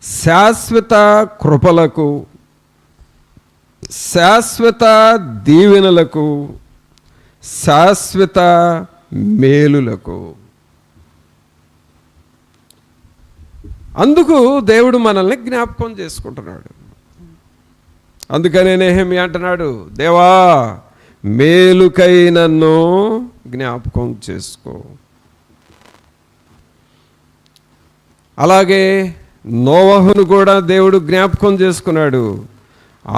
శాశ్వత కృపలకు, శాశ్వత దీవెనలకు, శాశ్వత మేలులకు. అందుకు దేవుడు మనల్ని జ్ఞాపకం చేసుకుంటున్నాడు. అందుకనే నెహెమ్యా అంటున్నాడు, దేవా మేలుకై నన్ను జ్ఞాపకం చేసుకో. అలాగే నోవహును కూడా దేవుడు జ్ఞాపకం చేసుకున్నాడు.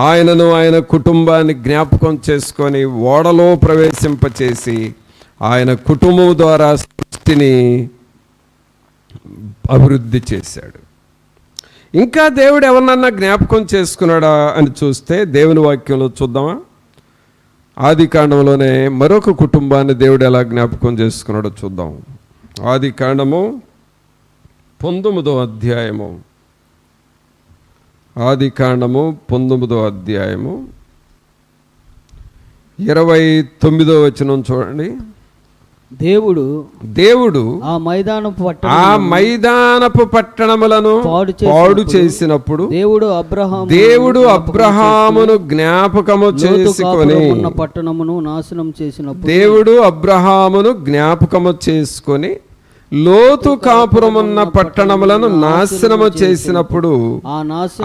ఆయనను ఆయన కుటుంబాన్ని జ్ఞాపకం చేసుకొని ఓడలో ప్రవేశింపచేసి ఆయన కుటుంబం ద్వారా సృష్టిని అభివృద్ధి చేశాడు. ఇంకా దేవుడు ఎవరినన్నా జ్ఞాపకం చేసుకున్నాడా అని చూస్తే దేవుని వాక్యంలో చూద్దామా? ఆది కాండంలోనే మరొక కుటుంబాన్ని దేవుడు ఎలా జ్ఞాపకం చేసుకున్నాడో చూద్దాం. ఆది కాండము 19వ అధ్యాయము, ఆది కాండము 19వ అధ్యాయము 29వ వచనం చూడండి. దేవుడు ఆ మైదానపు పట్టణములను పాడు చేసినప్పుడు దేవుడు అబ్రహామును జ్ఞాపకము చేసుకొని పట్టణమును నాశనం చేసినప్పుడు దేవుడు అబ్రహామును జ్ఞాపకము చేసుకొని లోతు కాపురమున్న పట్టణములను నాశనము చేసినప్పుడు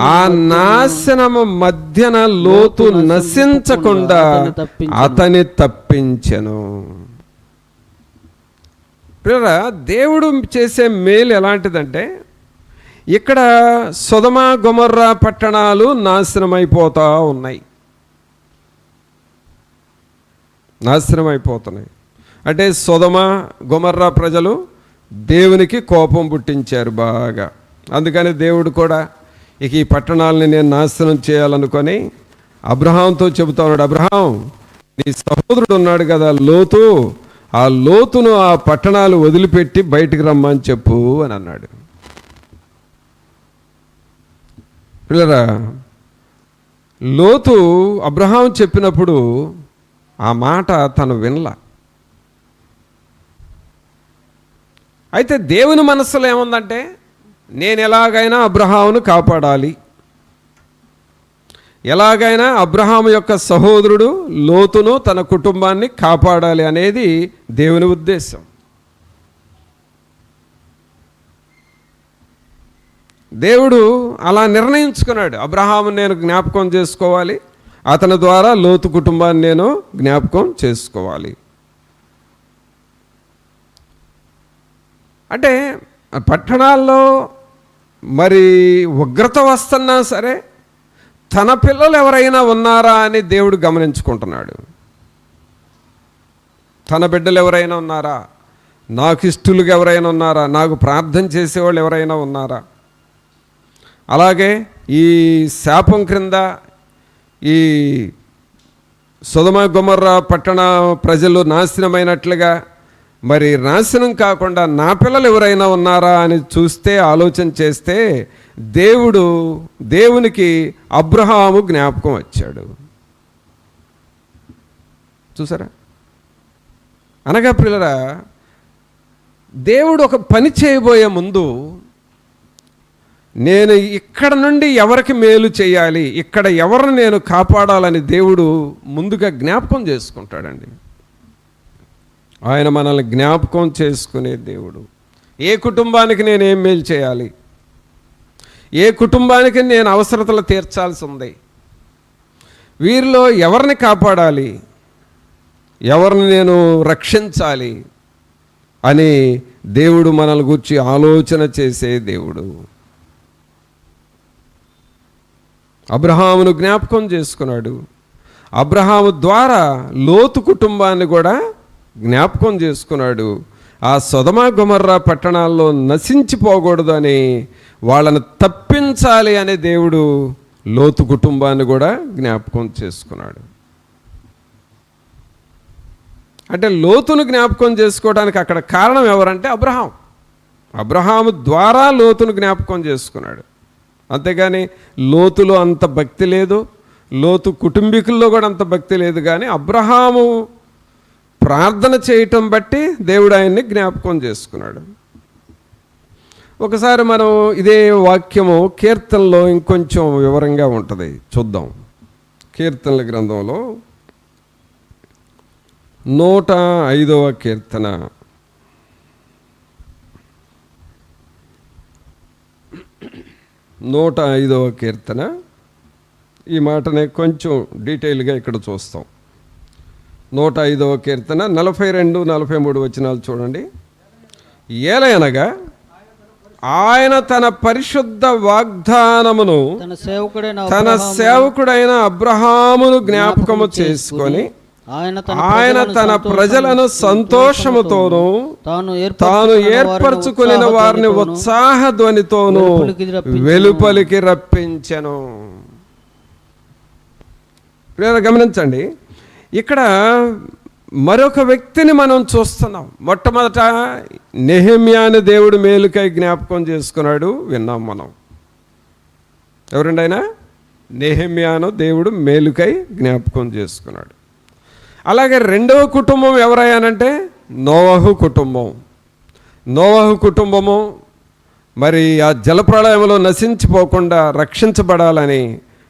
ఆ నాశనము మధ్యన లోతు నశించకుండా అతని తప్పించెను. దేవుడు చేసే మేలు ఎలాంటిదంటే, ఇక్కడ సొదొమ గొమొర్రా పట్టణాలు నాశనమైపోతూ ఉన్నాయి. నాశనమైపోతున్నాయి అంటే సొదొమ గొమొర్రా ప్రజలు దేవునికి కోపం పుట్టించారు బాగా. అందుకని దేవుడు కూడా ఇక ఈ పట్టణాలని నేను నాశనం చేయాలనుకొని అబ్రహాంతో చెబుతా ఉన్నాడు, అబ్రహాం నీ సహోదరుడు ఉన్నాడు కదా లోతు, ఆ లోతును ఆ పట్టణాలు వదిలిపెట్టి బయటికి రమ్మని చెప్పు అని అన్నాడు. పిల్లరా, లోతు అబ్రహాం చెప్పినప్పుడు ఆ మాట తను వినలా. అయితే దేవుని మనస్సులో ఏముందంటే, నేను ఎలాగైనా అబ్రహామును కాపాడాలి, ఎలాగైనా అబ్రహాము యొక్క సహోదరుడు లోతును తన కుటుంబాన్ని కాపాడాలి అనేది దేవుని ఉద్దేశం. దేవుడు అలా నిర్ణయించుకున్నాడు, అబ్రహామును నేను జ్ఞాపకం చేసుకోవాలి, అతని ద్వారా లోతు కుటుంబాన్ని నేను జ్ఞాపకం చేసుకోవాలి. అంటే పట్టణాల్లో మరి ఉగ్రత వస్తున్నా సరే తన పిల్లలు ఎవరైనా ఉన్నారా అని దేవుడు గమనించుకుంటున్నాడు. తన బిడ్డలు ఎవరైనా ఉన్నారా, నాకు ఇష్టలుగా ఎవరైనా ఉన్నారా, నాకు ప్రార్థన చేసేవాళ్ళు ఎవరైనా ఉన్నారా. అలాగే ఈ శాపం క్రింద ఈ సొదొమ గొమొర్రా పట్టణ ప్రజలు నాశనమైనట్లుగా మరి నాశనం కాకుండా నా పిల్లలు ఎవరైనా ఉన్నారా అని చూస్తే, ఆలోచన చేస్తే దేవునికి అబ్రహాము జ్ఞాపకం వచ్చాడు. చూసారా? అనగా పిల్లరా, దేవుడు ఒక పని చేయబోయే ముందు నేను ఇక్కడ నుండి ఎవరికి మేలు చేయాలి, ఇక్కడ ఎవరిని నేను కాపాడాలని దేవుడు ముందుగా జ్ఞాపకం చేసుకుంటాడండి. ఆయన మనల్ని జ్ఞాపకం చేసుకునే దేవుడు. ఏ కుటుంబానికి నేను ఏం మేలు చేయాలి, ఏ కుటుంబానికి నేను అవసరతలు తీర్చాల్సి ఉంది, వీరిలో ఎవరిని కాపాడాలి, ఎవరిని నేను రక్షించాలి అని దేవుడు మనల్ని గురించి ఆలోచన చేసే దేవుడు. అబ్రహామును జ్ఞాపకం చేసుకున్నాడు. అబ్రహాము ద్వారా లోతు కుటుంబాన్ని కూడా జ్ఞాపకం చేసుకున్నాడు. ఆ సొదొమ గొమొర్రా పట్టణాల్లో నశించిపోకూడదు అని, వాళ్ళని తప్పించాలి అనే దేవుడు లోతు కుటుంబాన్ని కూడా జ్ఞాపకం చేసుకున్నాడు. అంటే లోతును జ్ఞాపకం చేసుకోవడానికి అక్కడ కారణం ఎవరంటే అబ్రహాము ద్వారా లోతును జ్ఞాపకం చేసుకున్నాడు. అంతేగాని లోతులో అంత భక్తి లేదు, లోతు కుటుంబీకుల్లో కూడా అంత భక్తి లేదు. కానీ అబ్రహాము ప్రార్థన చేయటం బట్టి దేవుడు ఆయన్ని జ్ఞాపకం చేసుకున్నాడు. ఒకసారి మనం ఇదే వాక్యము కీర్తనలో ఇంకొంచెం వివరంగా ఉంటుంది, చూద్దాం. కీర్తనల గ్రంథంలో 105వ కీర్తన 105వ కీర్తన, ఈ మాటనే కొంచెం డీటెయిల్గా ఇక్కడ చూస్తాం. 105వ కీర్తన 42, 43 వచనాలు చూడండి. ఏలయనగా ఆయన తన పరిశుద్ధ వాగ్దానమును తన సేవకుడైన అబ్రహామును జ్ఞాపకము చేసుకొని ఆయన తన ప్రజలను సంతోషముతోనూ తాను ఏర్పరచుకుని వారిని ఉత్సాహ ధ్వనితోనూ వెలుపలికి రప్పించెను. గమనించండి, ఇక్కడ మరొక వ్యక్తిని మనం చూస్తున్నాం. మొట్టమొదట నెహెమ్యాను దేవుడు మేలుకై జ్ఞాపకం చేసుకున్నాడు, విన్నాం మనం. ఎవరండి ఆయన? నెహెమ్యాను దేవుడు మేలుకై జ్ఞాపకం చేసుకున్నాడు. అలాగే రెండవ కుటుంబం ఎవరయ్యానంటే నోవహు కుటుంబం. నోవహు కుటుంబము మరి ఆ జలప్రళయంలో నశించిపోకుండా రక్షించబడాలని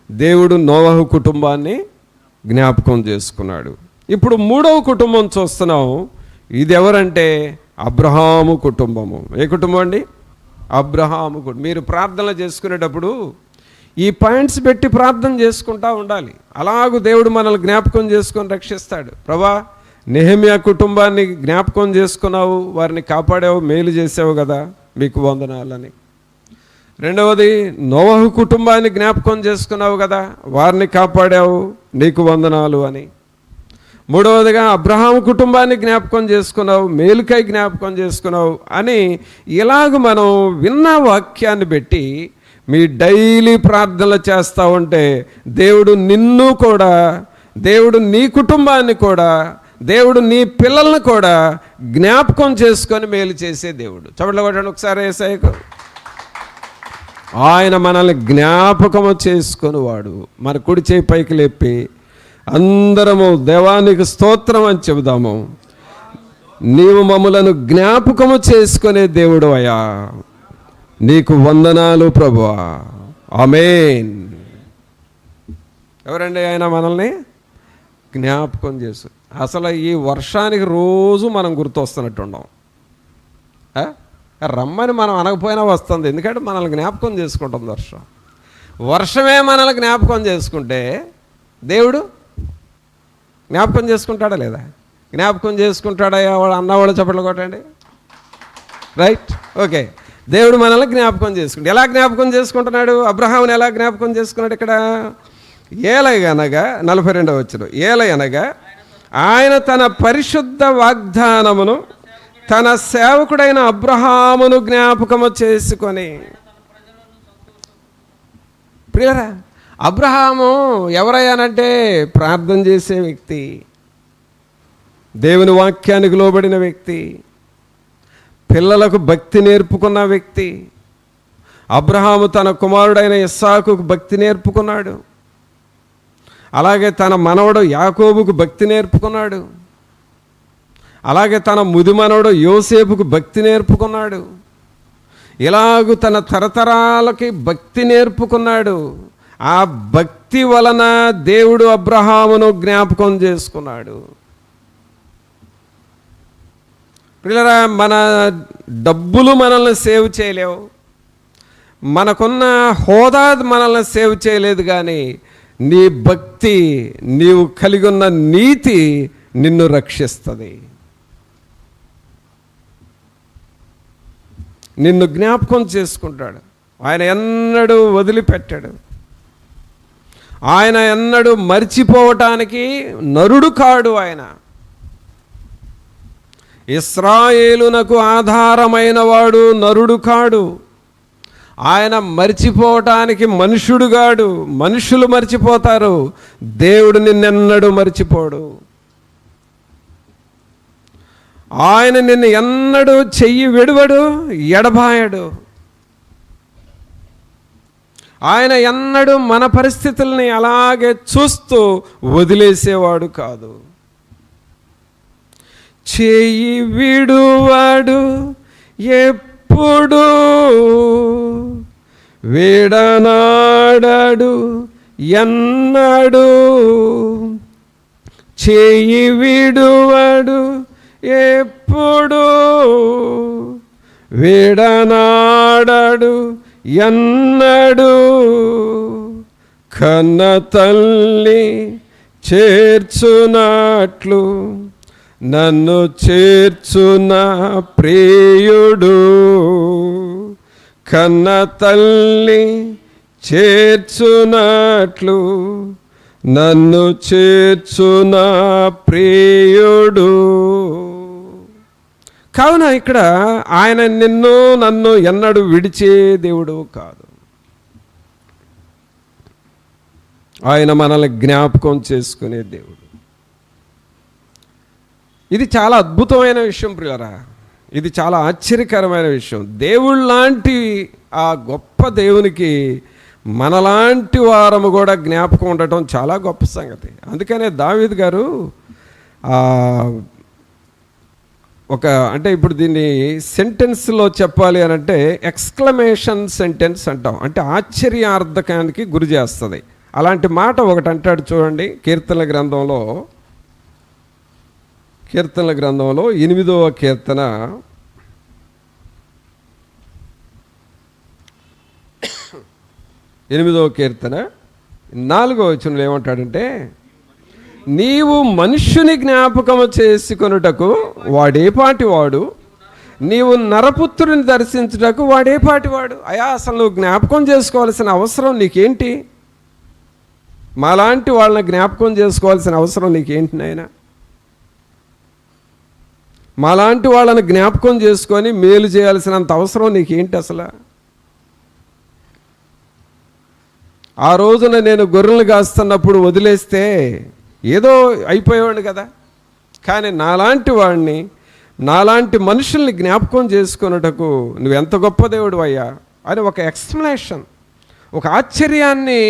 దేవుడు నోవహు కుటుంబాన్ని జ్ఞాపకం చేసుకున్నాడు. ఇప్పుడు మూడవ కుటుంబం చూస్తున్నాం. ఇది ఎవరంటే అబ్రహాము కుటుంబము. ఏ కుటుంబం అండి? అబ్రహాము కుటుంబం. మీరు ప్రార్థనలు చేసుకునేటప్పుడు ఈ పాయింట్స్ పెట్టి ప్రార్థన చేసుకుంటూ ఉండాలి. అలాగూ దేవుడు మనల్ని జ్ఞాపకం చేసుకొని రక్షిస్తాడు. ప్రభా, నెహెమ్యా కుటుంబాన్ని జ్ఞాపకం చేసుకున్నావు, వారిని కాపాడావు, మేలు చేసావు కదా, మీకు వందనాలని. రెండవది, నోవహు కుటుంబాన్ని జ్ఞాపకం చేసుకున్నావు కదా, వారిని కాపాడావు, నీకు వందనాలు అని. మూడవదిగా అబ్రహాము కుటుంబాన్ని జ్ఞాపకం చేసుకున్నావు, మేలుకై జ్ఞాపకం చేసుకున్నావు అని. ఇలాగ మనం విన్న వాక్యాన్ని పెట్టి మీ డైలీ ప్రార్థనలు చేస్తూ ఉంటే దేవుడు నిన్ను కూడా, దేవుడు నీ కుటుంబాన్ని కూడా, దేవుడు నీ పిల్లల్ని కూడా జ్ఞాపకం చేసుకొని మేలు చేసే దేవుడు. చప్పట్లు కొట్టండి ఒకసారి యేసయ్యకు. ఆయన మనల్ని జ్ఞాపకము చేసుకొని వాడు. మన కుడి చేయి పైకి లేపి అందరము దేవానికి స్తోత్రం అని చెబుదాము. నీవు మమ్ములను జ్ఞాపకము చేసుకునే దేవుడు అయ్యా, నీకు వందనాలు ప్రభువా, ఆమేన్. ఎవరండి ఆయన? మనల్ని జ్ఞాపకం చేసు. అసలు ఈ వర్షానికి రోజు మనం గుర్తొస్తున్నట్టు ఉండం. రమ్మని మనం అనకపోయినా వస్తుంది, ఎందుకంటే మనల్ని జ్ఞాపకం చేసుకుంటుంది వర్షం. వర్షమే మనల్ని జ్ఞాపకం చేసుకుంటే దేవుడు జ్ఞాపకం చేసుకుంటాడా లేదా? జ్ఞాపకం చేసుకుంటాడా? వాడు అన్నవాళ్ళు చప్పట్లు కొట్టండి. Right, okay. దేవుడు మనల్ని జ్ఞాపకం చేసుకుంటాడు. ఎలా జ్ఞాపకం చేసుకుంటున్నాడు? అబ్రహాముని ఎలా జ్ఞాపకం చేసుకున్నాడు? ఇక్కడ ఏలయనగా 42వ వచనం, ఏలయనగా ఆయన తన పరిశుద్ధ వాగ్దానమును తన సేవకుడైన అబ్రహామును జ్ఞాపకము చేసుకొని. ప్రియరా, అబ్రహాము ఎవరయ్యానంటే ప్రార్థన చేసే వ్యక్తి, దేవుని వాక్యానికి లోబడిన వ్యక్తి, పిల్లలకు భక్తి నేర్పుకున్న వ్యక్తి. అబ్రహాము తన కుమారుడైన ఇస్సాకుకు భక్తి నేర్పుకున్నాడు. అలాగే తన మనవడు యాకోబుకు భక్తి నేర్పుకున్నాడు. అలాగే తన ముది మనవడు యోసేపుకు భక్తి నేర్పుకున్నాడు. ఇలాగూ తన తరతరాలకి భక్తి నేర్పుకున్నాడు. ఆ భక్తి వలన దేవుడు అబ్రహామును జ్ఞాపకం చేసుకున్నాడు. పిల్లరా, మన డబ్బులు మనల్ని సేవ్ చేయలేవు, మనకున్న హోదా మనల్ని సేవ్ చేయలేదు, కానీ నీ భక్తి, నీవు కలిగి ఉన్న నీతి నిన్ను రక్షిస్తుంది. నిన్ను జ్ఞాపకం చేసుకుంటాడు. ఆయన ఎన్నడూ వదిలిపెట్టాడు. ఆయన ఎన్నడూ మర్చిపోవటానికి నరుడు కాడు. ఆయన ఇశ్రాయేలునకు ఆధారమైన వాడు నరుడు కాడు. ఆయన మర్చిపోవటానికి మనుషుడుగాడు. మనుషులు మర్చిపోతారు, దేవుడు నిన్నెన్నడూ మర్చిపోడు. ఆయన నిన్ను ఎన్నడూ చెయ్యి విడువడు, ఎడబాయడు. ఆయన ఎన్నడూ మన పరిస్థితుల్ని అలాగే చూస్తూ వదిలేసేవాడు కాదు. చెయ్యి విడువాడు, ఎప్పుడు ఎప్పుడు విడనాడడు ఎన్నడు, చేయి విడువడు ఎప్పుడు విడనాడడు ఎన్నడు, కన్న తల్లి చేర్చునట్లు నన్ను చేర్చున ప్రియుడు, కన్న తల్లి చేర్చునట్లు నన్ను చేర్చున ప్రియుడు. కావున ఇక్కడ ఆయన నిన్ను నన్ను ఎన్నడూ విడిచే దేవుడు కాదు. ఆయన మనల్ని జ్ఞాపకం చేసుకునే దేవుడు. ఇది చాలా అద్భుతమైన విషయం ప్రియులారా, ఇది చాలా ఆశ్చర్యకరమైన విషయం. దేవుడు లాంటి ఆ గొప్ప దేవునికి మనలాంటి వారము కూడా జ్ఞాపకం ఉండటం చాలా గొప్ప సంగతి. అందుకనే దావీదు గారు అంటే ఇప్పుడు దీన్ని సెంటెన్స్లో చెప్పాలి అని అంటే ఎక్స్క్లమేషన్ సెంటెన్స్ అంటాం, అంటే ఆశ్చర్యార్థకానికి గురి చేస్తుంది. అలాంటి మాట ఒకటి అంటాడు చూడండి, కీర్తనల గ్రంథంలో 8వ కీర్తన 8వ కీర్తన 4వ వచనంలో ఏమంటాడంటే, నీవు మనుష్యుని జ్ఞాపకము చేసుకొనుటకు వాడేపాటి వాడు, నీవు నరపుత్రుని దర్శించుటకు వాడేపాటి వాడు. అయ్యా, అసలు నువ్వు జ్ఞాపకం చేసుకోవాల్సిన అవసరం నీకేంటి? మాలాంటి వాళ్ళని జ్ఞాపకం చేసుకోవాల్సిన అవసరం నీకేంటి నాయనా? మాలాంటి వాళ్ళని జ్ఞాపకం చేసుకొని మేలు చేయాల్సినంత అవసరం నీకేంటి అసలు? ఆ రోజున నేను గొర్రెలు కాస్తున్నప్పుడు వదిలేస్తే ఏదో అయిపోయేవాడిని కదా, కానీ నాలాంటి వాడిని, నాలాంటి మనుషుల్ని జ్ఞాపకం చేసుకున్నటకు నువ్వెంత గొప్ప దేవుడు అయ్యా అని ఒక ఎక్స్ప్లెనేషన్, ఒక ఆశ్చర్యాన్ని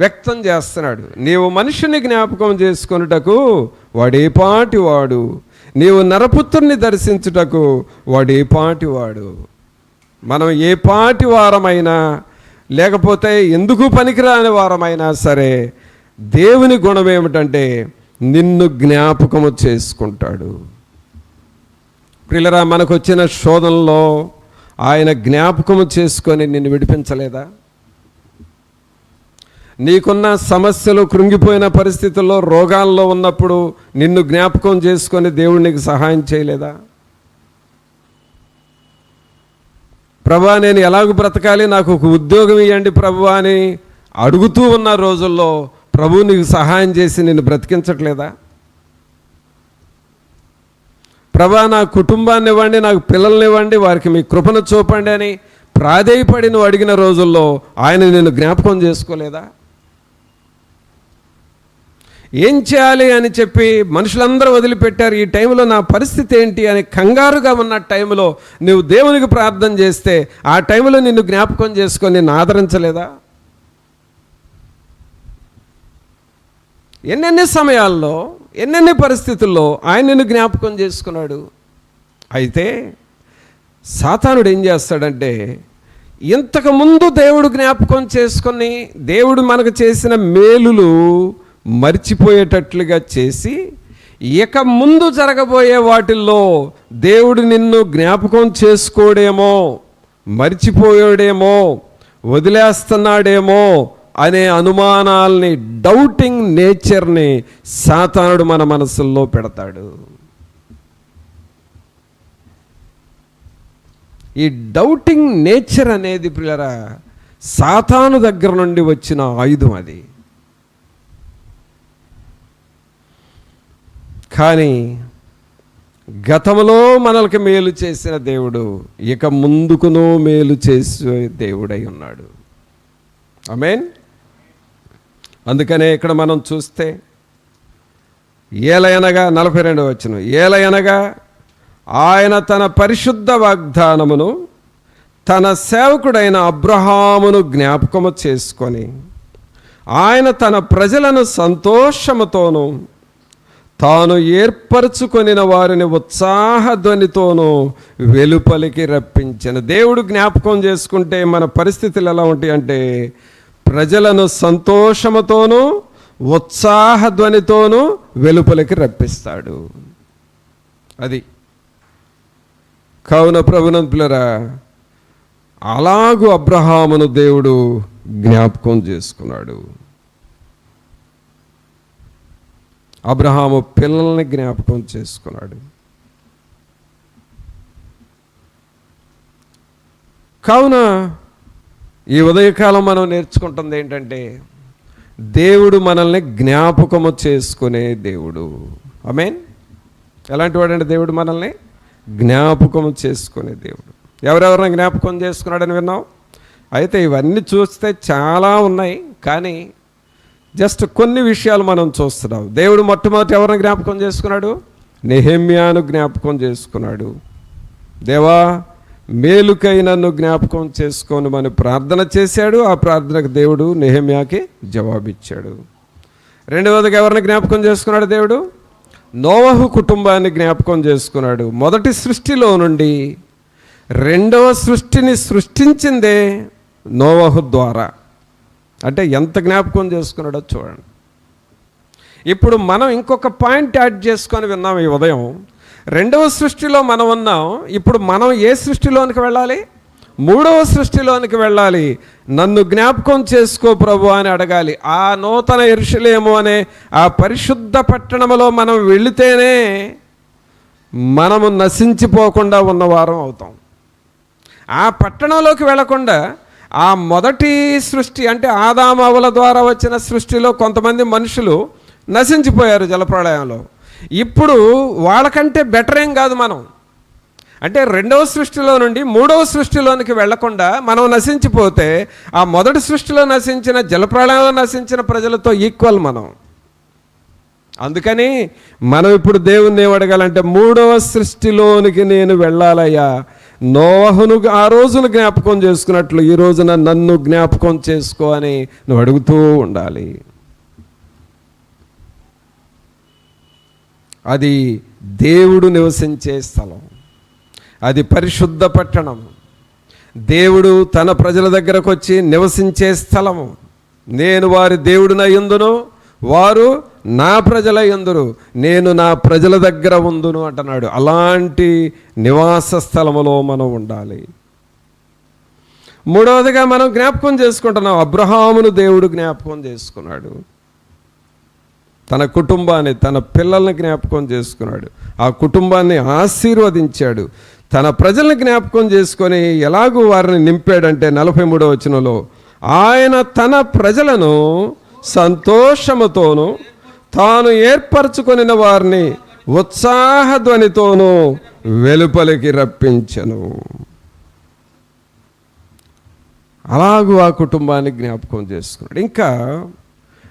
వ్యక్తం చేస్తున్నాడు. నీవు మనుషుని జ్ఞాపకం చేసుకొనుటకు వాడేపాటి వాడు, నీవు నరపుత్రుని దర్శించుటకు వాడేపాటి వాడు. మనం ఏ పాటి వారమైనా లేకపోతే ఎందుకు పనికిరాని వారమైనా సరే, దేవుని గుణం ఏమిటంటే నిన్ను జ్ఞాపకము చేసుకుంటాడు. ప్రియులారా, మనకు వచ్చిన శోధనలో ఆయన జ్ఞాపకము చేసుకొని నిన్ను విడిపించలేదా? నీకున్న సమస్యలు, కృంగిపోయిన పరిస్థితుల్లో, రోగాల్లో ఉన్నప్పుడు నిన్ను జ్ఞాపకం చేసుకొని దేవుడు నీకు సహాయం చేయలేదా? ప్రభువా, నేను ఎలాగ బ్రతకాలి, నాకు ఒక ఉద్యోగం ఇవ్వండి ప్రభువా అని అడుగుతూ ఉన్న రోజుల్లో ప్రభువు నీకు సహాయం చేసి నిన్ను బ్రతికించట్లేదా? ప్రభువా, నా కుటుంబాన్ని ఇవ్వండి, నాకు పిల్లల్ని ఇవ్వండి, వారికి మీ కృపను చూపండి అని ప్రాధేయపడి నువ్వు అడిగిన రోజుల్లో ఆయన నిన్ను జ్ఞాపకం చేసుకోలేదా? ఏం చేయాలి అని చెప్పి మనుషులందరూ వదిలిపెట్టారు. ఈ టైంలో నా పరిస్థితి ఏంటి అని కంగారుగా ఉన్న టైంలో నువ్వు దేవునికి ప్రార్థన చేస్తే ఆ టైంలో నిన్ను జ్ఞాపకం చేసుకొని నిన్ను ఆదరించలేదా? ఎన్నెన్ని సమయాల్లో, ఎన్నెన్ని పరిస్థితుల్లో ఆయన నిన్ను జ్ఞాపకం చేసుకున్నాడు. అయితే సాతానుడు ఏం చేస్తాడంటే, ఇంతకుముందు దేవుడు జ్ఞాపకం చేసుకొని దేవుడు మనకు చేసిన మేలులు మర్చిపోయేటట్లుగా చేసి, ఇక ముందు జరగబోయే వాటిల్లో దేవుడు నిన్ను జ్ఞాపకం చేసుకోడేమో, మర్చిపోయాడేమో, వదిలేస్తున్నాడేమో అనే అనుమానాల్ని, డౌటింగ్ నేచర్ని సాతానుడు మన మనసుల్లో పెడతాడు. ఈ డౌటింగ్ నేచర్ అనేది ప్రియులారా సాతాను దగ్గర నుండి వచ్చిన ఆయుధం అది. కానీ గతంలో మనల్కి మేలు చేసిన దేవుడు ఇక ముందుకునూ మేలు చేసే దేవుడై ఉన్నాడు. ఆమేన్. అందుకనే ఇక్కడ మనం చూస్తే ఏలయనగా 42వ వచనం, ఏలయనగా ఆయన తన పరిశుద్ధ వాగ్దానమును తన సేవకుడైన అబ్రహామును జ్ఞాపకము చేసుకొని ఆయన తన ప్రజలను సంతోషముతోనూ తాను ఏర్పరచుకొనిన వారిని ఉత్సాహధ్వనితోనూ వెలుపలికి రప్పించెను. దేవుడు జ్ఞాపకం చేసుకుంటే మన పరిస్థితులు ఎలా ఉంటాయి అంటే, ప్రజలను సంతోషముతోనూ ఉత్సాహధ్వనితోనూ వెలుపలికి రప్పిస్తాడు. అది కావున ప్రభునంతులరా, అలాగూ అబ్రహామును దేవుడు జ్ఞాపకం చేసుకున్నాడు. అబ్రహాము పిల్లల్ని జ్ఞాపకం చేసుకున్నాడు. కావున ఈ ఉదయకాలం మనం నేర్చుకుంటుంది ఏంటంటే, దేవుడు మనల్ని జ్ఞాపకము చేసుకునే దేవుడు. ఆమేన్. ఎలాంటి వాడంటే దేవుడు మనల్ని జ్ఞాపకం చేసుకునే దేవుడు. ఎవరెవరిని జ్ఞాపకం చేసుకున్నాడని విన్నాం. అయితే ఇవన్నీ చూస్తే చాలా ఉన్నాయి, కానీ జస్ట్ కొన్ని విషయాలు మనం చూస్తున్నాం. దేవుడు మొట్టమొదటి ఎవరిని జ్ఞాపకం చేసుకున్నాడు? నెహెమ్యాను జ్ఞాపకం చేసుకున్నాడు. దేవా, మేలుకై నన్ను జ్ఞాపకం చేసుకోమని ప్రార్థన చేశాడు. ఆ ప్రార్థనకు దేవుడు నెహెమ్యాకి జవాబిచ్చాడు. రెండవదిగా ఎవరిని జ్ఞాపకం చేసుకున్నాడు దేవుడు? నోవహు కుటుంబాన్ని జ్ఞాపకం చేసుకున్నాడు. మొదటి సృష్టిలో నుండి రెండవ సృష్టిని సృష్టించిందే నోవహు ద్వారా. అంటే ఎంత జ్ఞాపకం చేసుకున్నాడో చూడండి. ఇప్పుడు మనం ఇంకొక పాయింట్ యాడ్ చేసుకొని విన్నాం ఈ ఉదయం. రెండవ సృష్టిలో మనం ఉన్నాం. ఇప్పుడు మనం ఏ సృష్టిలోనికి వెళ్ళాలి? మూడవ సృష్టిలోనికి వెళ్ళాలి. నన్ను జ్ఞాపకం చేసుకో ప్రభు అని అడగాలి. ఆ నూతన యెరూషలేము అనే ఆ పరిశుద్ధ పట్టణంలో మనం వెళితేనే మనము నశించిపోకుండా ఉన్నవారం అవుతాం. ఆ పట్టణంలోకి వెళ్లకుండా ఆ మొదటి సృష్టి అంటే ఆదాము అవ్వల ద్వారా వచ్చిన సృష్టిలో కొంతమంది మనుషులు నశించిపోయారు జలప్రళయంలో. ఇప్పుడు వాళ్ళకంటే బెటర్ ఏం కాదు మనం. అంటే రెండవ సృష్టిలో నుండి మూడవ సృష్టిలోనికి వెళ్లకుండా మనం నశించిపోతే ఆ మొదటి సృష్టిలో నశించిన జలప్రళయంలో నశించిన ప్రజలతో ఈక్వల్ మనం. అందుకని మనం ఇప్పుడు దేవుణ్ణి ఏం అడగాలంటే, మూడవ సృష్టిలోనికి నేను వెళ్ళాలయ్యా. నోవహును ఆ రోజును జ్ఞాపకం చేసుకున్నట్లు ఈ రోజున నన్ను జ్ఞాపకం చేసుకో అని నువ్వు అడుగుతూ ఉండాలి. అది దేవుడు నివసించే స్థలం, అది పరిశుద్ధ పట్టణం, దేవుడు తన ప్రజల దగ్గరకు వచ్చి నివసించే స్థలము. నేను వారి దేవుడినై యుందును, వారు నా ప్రజలై యుందురు, నేను నా ప్రజల దగ్గర ఉందును అంటున్నాడు. అలాంటి నివాస స్థలములో మనం ఉండాలి. మూడవదిగా మనం జ్ఞాపకం చేసుకుంటున్నాం, అబ్రహామును దేవుడు జ్ఞాపకం చేసుకున్నాడు. తన కుటుంబాన్ని, తన పిల్లల్ని జ్ఞాపకం చేసుకున్నాడు. ఆ కుటుంబాన్ని ఆశీర్వదించాడు. తన ప్రజల్ని జ్ఞాపకం చేసుకొని ఎలాగూ వారిని నింపాడంటే 43వ వచనంలో, ఆయన తన ప్రజలను సంతోషముతోనూ తాను ఏర్పరచుకొనిన వారిని ఉత్సాహధ్వనితోనూ వెలుపలికి రప్పించెను. అలాగూ ఆ కుటుంబాన్ని జ్ఞాపకం చేసుకున్నాడు. ఇంకా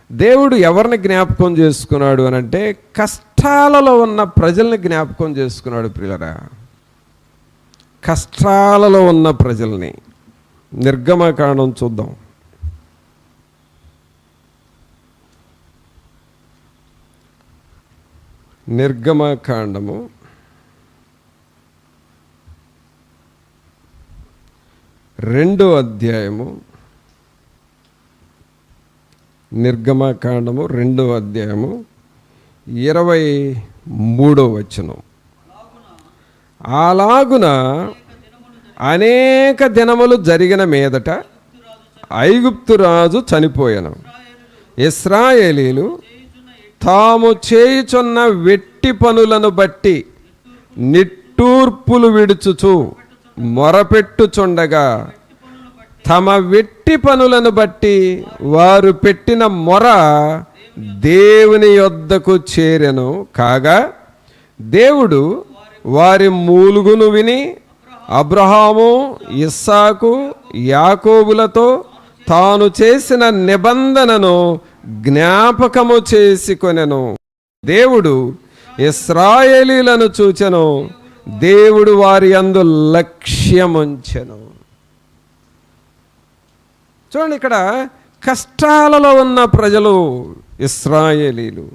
దేవుడు ఎవరిని జ్ఞాపకం చేసుకున్నాడు అని అంటే, కష్టాలలో ఉన్న ప్రజల్ని జ్ఞాపకం చేసుకున్నాడు. ప్రియులరా, కష్టాలలో ఉన్న ప్రజల్ని. నిర్గమకాండం చూద్దాం. నిర్గమకాండము 2వ అధ్యాయము. నిర్గమకాండము 2వ అధ్యాయము 23వ వచనం. అలాగున అనేక దినములు జరిగిన మీదట ఐగుప్తు రాజు చనిపోయెను. ఇశ్రాయేలీలు తాము చేయుచున్న వెట్టి పనులను బట్టి నిట్టూర్పులు విడుచుచు మొరపెట్టుచుండగా, తమ వెట్టి పనులను బట్టి వారు పెట్టిన మొర దేవుని యొద్దకు చేరెను. కాగా దేవుడు వారి మూలుగును విని అబ్రహాము, ఇస్సాకు, యాకోబులతో తాను చేసిన నిబంధనను జ్ఞాపకము చేసుకొనెను. దేవుడు ఇశ్రాయేలీలను చూచెను. దేవుడు వారి యందు లక్ష్యముంచెను. చూడండి, ఇక్కడ కష్టాలలో ఉన్న ప్రజలు ఇశ్రాయేలీలు.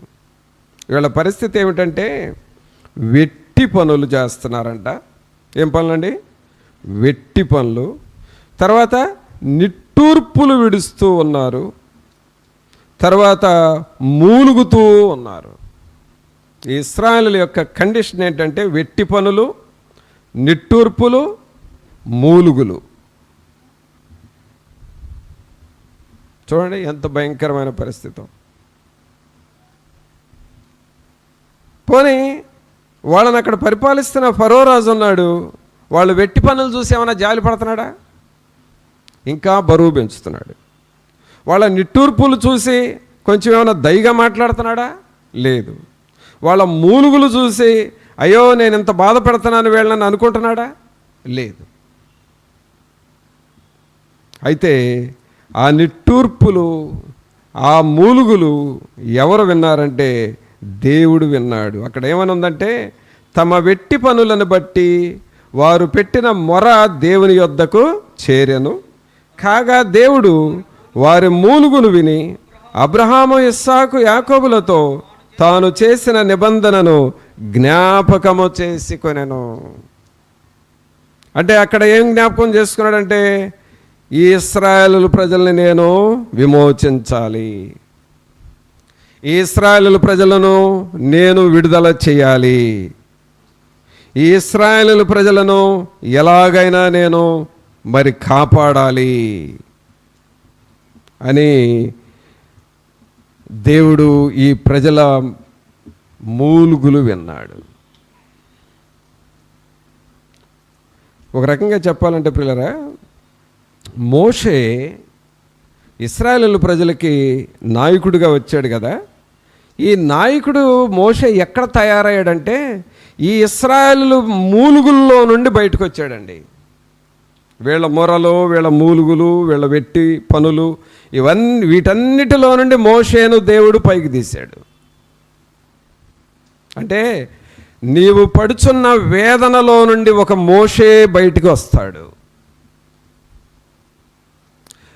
వీళ్ళ పరిస్థితి ఏమిటంటే వెట్టి పనులు చేస్తున్నారంట. ఏం పనులండి? వెట్టి పనులు. తర్వాత నిట్టూర్పులు విడుస్తూ ఉన్నారు. తర్వాత మూలుగుతూ ఉన్నారు. ఇశ్రాయేలు యొక్క కండిషన్ ఏంటంటే వెట్టి పనులు, నిట్టూర్పులు, మూలుగులు. చూడండి ఎంత భయంకరమైన పరిస్థితి. పోనీ వాళ్ళని అక్కడ పరిపాలిస్తున్న ఫరో రాజు ఉన్నాడు, వాళ్ళు వెట్టి పనులు చూసి ఏమైనా జాలి పడుతున్నాడా? ఇంకా బరువు పెంచుతున్నాడు. వాళ్ళ నిట్టూర్పులు చూసి కొంచెం ఏమైనా దయగా మాట్లాడుతున్నాడా? లేదు. వాళ్ళ మూలుగులు చూసి అయ్యో నేను ఇంత బాధ పెడుతున్నాను వీళ్ళని అనుకుంటున్నాడా? లేదు. అయితే ఆ నిట్టూర్పులు, ఆ మూలుగులు ఎవరు విన్నారంటే దేవుడు విన్నాడు. అక్కడ ఏమని ఉందంటే తమ వెట్టి పనులను బట్టి వారు పెట్టిన మొర దేవుని యొద్దకు చేరెను. కాగా దేవుడు వారి మూలుగులు విని అబ్రహాము, ఇస్సాకు, యాకోబులతో తాను చేసిన నిబంధనను జ్ఞాపకము చేసుకొనెను. అంటే అక్కడ ఏం జ్ఞాపకం చేసుకున్నాడంటే ఈ ఇశ్రాయేలు ప్రజల్ని నేను విమోచించాలి, ఈ ఇశ్రాయేలు ప్రజలను నేను విడుదల చేయాలి, ఈ ఇశ్రాయేలు ప్రజలను ఎలాగైనా నేను మరి కాపాడాలి అని దేవుడు ఈ ప్రజల మూలుగులు విన్నాడు. ఒక రకంగా చెప్పాలంటే పిల్లరా, మోషే ఇశ్రాయేలు ప్రజలకి నాయకుడిగా వచ్చాడు కదా. ఈ నాయకుడు మోషే ఎక్కడ తయారయ్యాడంటే ఈ ఇశ్రాయేలు మూలుగుల్లో నుండి బయటకు వచ్చాడండి. వీళ్ళ మొరలు, వీళ్ళ మూలుగులు, వీళ్ళ వెట్టి పనులు, వీటన్నిటిలో నుండి మోషేను దేవుడు పైకి తీశాడు. అంటే నీవు పడుచున్న వేదనలో నుండి ఒక మోషే బయటికి వస్తాడు.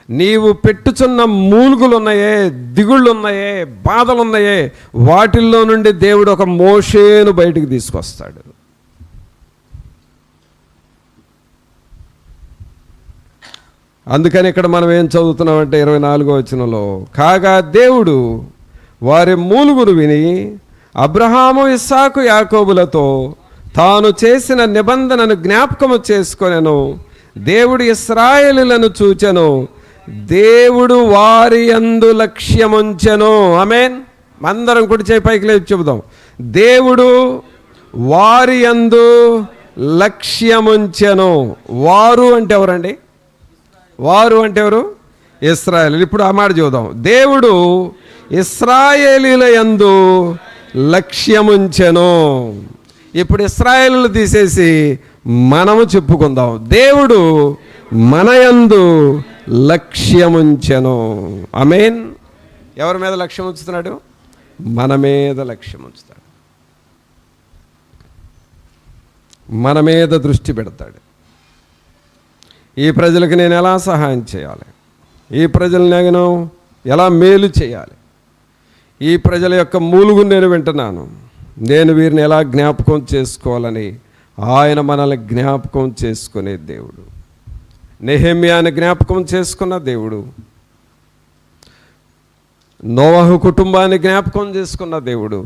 నీవు పెట్టుచున్న మూలుగులు ఉన్నాయే, దిగుళ్ళు ఉన్నాయే, బాధలు ఉన్నాయే, వాటిల్లో నుండి దేవుడు ఒక మోషేను బయటికి తీసుకొస్తాడు. అందుకని ఇక్కడ మనం ఏం చదువుతున్నామంటే 24వ వచనంలో, కాగా దేవుడు వారి మూలుగును విని అబ్రహాము, ఇస్సాకు, యాకోబులతో తాను చేసిన నిబంధనను జ్ఞాపకము చేసుకొనెను. దేవుడు ఇశ్రాయేలులను చూచెను, దేవుడు వారి యందు లక్ష్యముంచెను. ఆమేన్. అందరం కుడి చేయి పైకి లేచి చెబుదాం, దేవుడు వారి యందు లక్ష్యముంచెను. వారు అంటే ఎవరండి? వారు అంటే ఎవరు? ఇశ్రాయేలు. ఇప్పుడు ఆ మాట చూద్దాం, దేవుడు ఇశ్రాయేలీల యందు లక్ష్యముంచెను. ఇప్పుడు ఇశ్రాయేలులు తీసేసి మనము చెప్పుకుందాం, దేవుడు మన యందు లక్ష్యముంచెను. ఆమేన్. ఎవరి మీద లక్ష్యం ఉంచుతున్నాడు? మన మీద లక్ష్యం ఉంచుతాడు, మన మీద దృష్టి పెడతాడు. ఈ ప్రజలకు నేను ఎలా సహాయం చేయాలి, ఈ ప్రజలను నేను ఎలా మేలు చేయాలి, ఈ ప్రజల యొక్క మూలుగు నేను వింటున్నాను, నేను వీరిని ఎలా జ్ఞాపకం చేసుకోవాలని ఆయన మనల్ని జ్ఞాపకం చేసుకునే దేవుడు. నెహెమ్యాని జ్ఞాపకం చేసుకున్న దేవుడు, నోవహు కుటుంబాన్ని జ్ఞాపకం చేసుకున్న దేవుడు,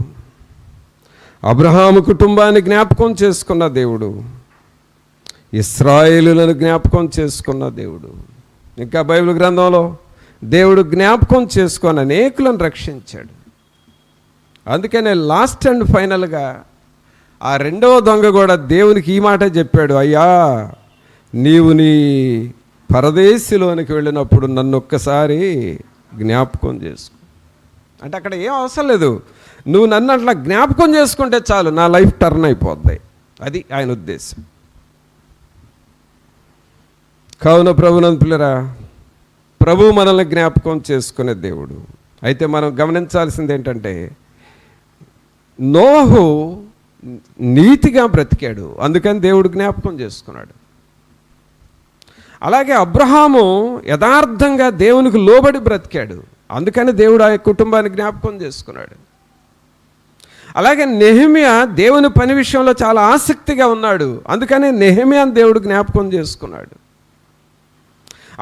అబ్రహాము కుటుంబాన్ని జ్ఞాపకం చేసుకున్న దేవుడు, ఇశ్రాయేలులను జ్ఞాపకం చేసుకున్న దేవుడు. ఇంకా బైబిల్ గ్రంథంలో దేవుడు జ్ఞాపకం చేసుకొని అనేకులను రక్షించాడు. అందుకనే లాస్ట్ అండ్ ఫైనల్గా ఆ రెండవ దొంగ కూడా దేవునికి ఈ మాట చెప్పాడు, అయ్యా నీవు నీ పరదేశిలోనికి వెళ్ళినప్పుడు నన్ను ఒక్కసారి జ్ఞాపకం చేసుకో. అంటే అక్కడ ఏం అవసరం లేదు, నువ్వు నన్ను అట్లా జ్ఞాపకం చేసుకుంటే చాలు, నా లైఫ్ టర్న్ అయిపోద్ది. అది ఆయన ఉద్దేశం. కావున ప్రభునందు పిల్లరా, ప్రభు మనల్ని జ్ఞాపకం చేసుకునే దేవుడు. అయితే మనం గమనించాల్సింది ఏంటంటే నోహు నీతిగా బ్రతికాడు, అందుకని దేవుడు జ్ఞాపకం చేసుకున్నాడు. అలాగే అబ్రహాము యథార్థంగా దేవునికి లోబడి బ్రతికాడు, అందుకని దేవుడు ఆ కుటుంబాన్ని జ్ఞాపకం చేసుకున్నాడు. అలాగే నెహెమియా దేవుని పని విషయంలో చాలా ఆసక్తిగా ఉన్నాడు. అందుకని నెహెమియాను దేవుడు జ్ఞాపకం చేసుకున్నాడు.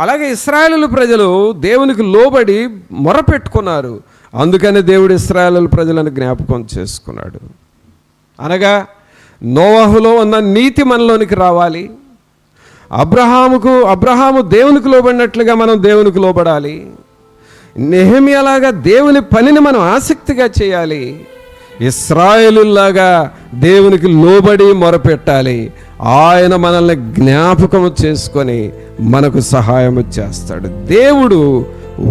అలాగే ఇశ్రాయేలు ప్రజలు దేవునికి లోబడి మొరపెట్టుకున్నారు. అందుకని దేవుడు ఇశ్రాయేలు ప్రజలను జ్ఞాపకం చేసుకున్నాడు. అనగా నోవహులో ఉన్న నీతి మనలోనికి రావాలి. అబ్రహాము దేవునికి లోబడినట్లుగా మనం దేవునికి లోబడాలి. నెహెమియాలాగా దేవుని పనిని మనం ఆసక్తిగా చేయాలి. ఇశ్రాయేలులాగా దేవునికి లోబడి మొరపెట్టాలి. ఆయన మనల్ని జ్ఞాపకం చేసుకొని మనకు సహాయము చేస్తాడు. దేవుడు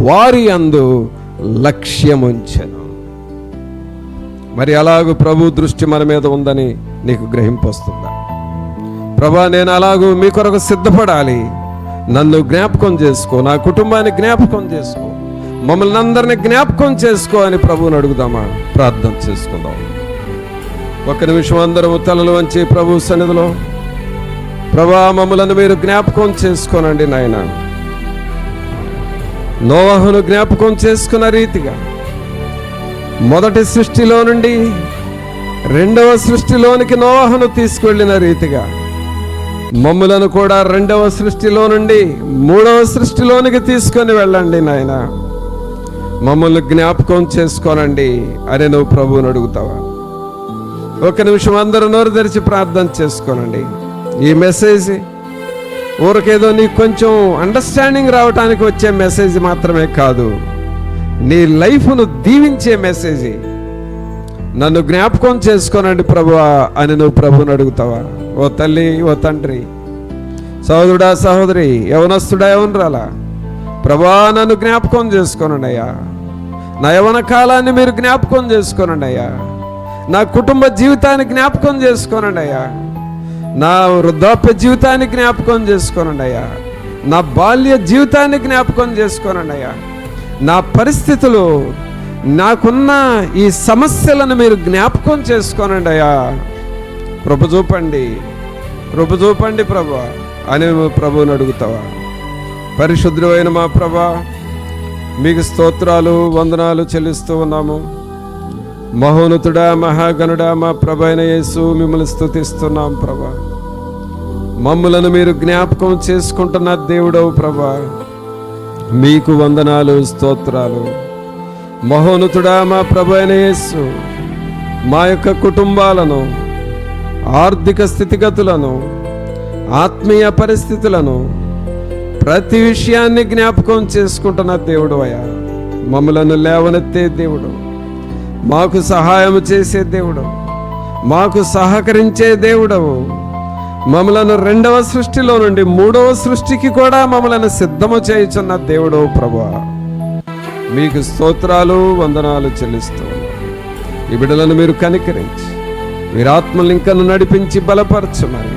వారి యందు లక్ష్యముంచెను. మరి అలాగూ ప్రభు దృష్టి మన మీద ఉందని నీకు గ్రహింపు వస్తుందా? ప్రభా, నేను అలాగూ మీ కొరకు సిద్ధపడాలి, నన్ను జ్ఞాపకం చేసుకో, నా కుటుంబాన్ని జ్ఞాపకం చేసుకో, మమ్మల్ని అందరినీ జ్ఞాపకం చేసుకో అని ప్రభువుని అడుగుదామా? ప్రార్థన చేసుకుందాం. ఒక్క నిమిషం అందరూ తలలు వంచి ప్రభు సన్నిధిలో, ప్రభా మమ్మలను మీరు జ్ఞాపకం చేసుకోనండి నాయన. నోవహును జ్ఞాపకం చేసుకున్న రీతిగా మొదటి సృష్టిలో నుండి రెండవ సృష్టిలోనికి నోవహును తీసుకువెళ్ళిన రీతిగా మమ్ములను కూడా రెండవ సృష్టిలో నుండి మూడవ సృష్టిలోనికి తీసుకొని వెళ్ళండి నాయన. మమ్మల్ని జ్ఞాపకం చేసుకోనండి అని నువ్వు ప్రభువుని అడుగుతావా? ఒక నిమిషం అందరూ నోరు తెరిచి ప్రార్థన చేసుకోనండి. ఈ మెసేజ్ ఊరికేదో నీకు కొంచెం అండర్స్టాండింగ్ రావడానికి వచ్చే మెసేజ్ మాత్రమే కాదు, నీ లైఫ్ను దీవించే మెసేజ్. నన్ను జ్ఞాపకం చేసుకోనండి ప్రభువా అని నువ్వు ప్రభువుని అడుగుతావా? ఓ తల్లి, ఓ తండ్రి, సహోదరుడా, సహోదరి, యవనస్తుడా, యవనరాలా, ప్రభువా నన్ను జ్ఞాపకం చేసుకోనండి అయ్యా. నా యవన కాలాన్ని మీరు జ్ఞాపకం చేసుకోనండి అయ్యా. నా కుటుంబ జీవితాన్ని జ్ఞాపకం చేసుకోనండి అయ్యా. నా వృద్ధాప్య జీవితాన్ని జ్ఞాపకం చేసుకోనండి అయ్యా. నా బాల్య జీవితాన్ని జ్ఞాపకం చేసుకోనండి అయ్యా. నా పరిస్థితులు, నాకున్న ఈ సమస్యలను మీరు జ్ఞాపకం చేసుకోనండి అయ్యా. కృప చూపండి, కృప చూపండి ప్రభువా అని ప్రభువుని అడుగుతావా? పరిశుద్ధుడు అయిన మా ప్రభా, మీకు స్తోత్రాలు, వందనాలు చెల్లిస్తూ ఉన్నాము. మహోన్నతుడా, మహాగణుడా, మా ప్రభు అయిన యేసు, మిమ్మల్ని స్తుతిస్తున్నాం ప్రభా. మమ్ములను మీరు జ్ఞాపకం చేసుకుంటున్న దేవుడవు ప్రభా, మీకు వందనాలు, స్తోత్రాలు. మహోన్నతుడా, మా ప్రభు అయిన యేసు, మా యొక్క కుటుంబాలను, ఆర్థిక స్థితిగతులను, ఆత్మీయ పరిస్థితులను, ప్రతి విషయాన్ని జ్ఞాపకం చేసుకుంటున్న దేవుడు అయ్యా. మమ్మలను లేవనెత్తే దేవుడు, మాకు సహాయం చేసే దేవుడు, మాకు సహకరించే దేవుడవు. మమ్మలను రెండవ సృష్టిలో నుండి మూడవ సృష్టికి కూడా మమ్మలను సిద్ధము చేయుచున్న దేవుడు ప్రభువా, మీకు స్తోత్రాలు, వందనాలు చెల్లిస్తూ ఉన్నాం. ఈ బిడ్డలను మీరు కనికరించి మీరు ఆత్మలు ఇంకను నడిపించి బలపరచమని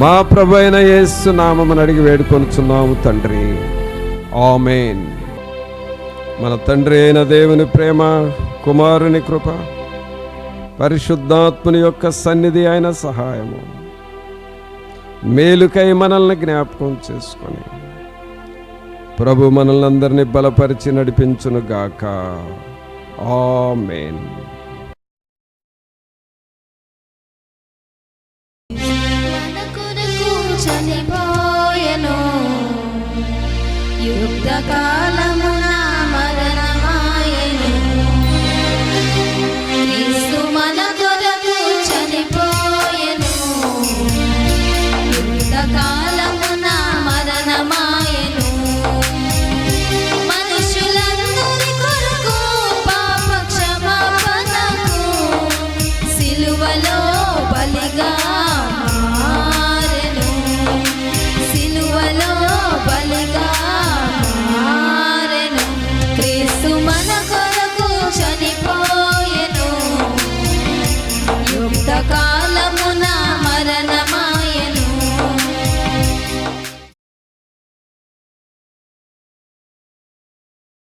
మా ప్రభు అయిన యేసు నామమున అడిగి వేడుకొనుచున్నాము తండ్రి, ఆమేన్. మన తండ్రి అయిన దేవుని ప్రేమ, కుమారుని కృప, పరిశుద్ధాత్ముని యొక్క సన్నిధి అయిన సహాయము, మేలుకై మనల్ని జ్ఞాపకం చేసుకొని ప్రభు మనల్ని అందరినీ బలపరిచి నడిపించును గాక. ఆమేన్. యుద్ధకాలమున మరణమాయెను, క్రీస్తు మన కొరకు చనిపోయెను. యుద్ధకాలమున మరణమాయెను, మనుషులందరి కొరకు పాప క్షమాపణకు సిలువలో బలిగా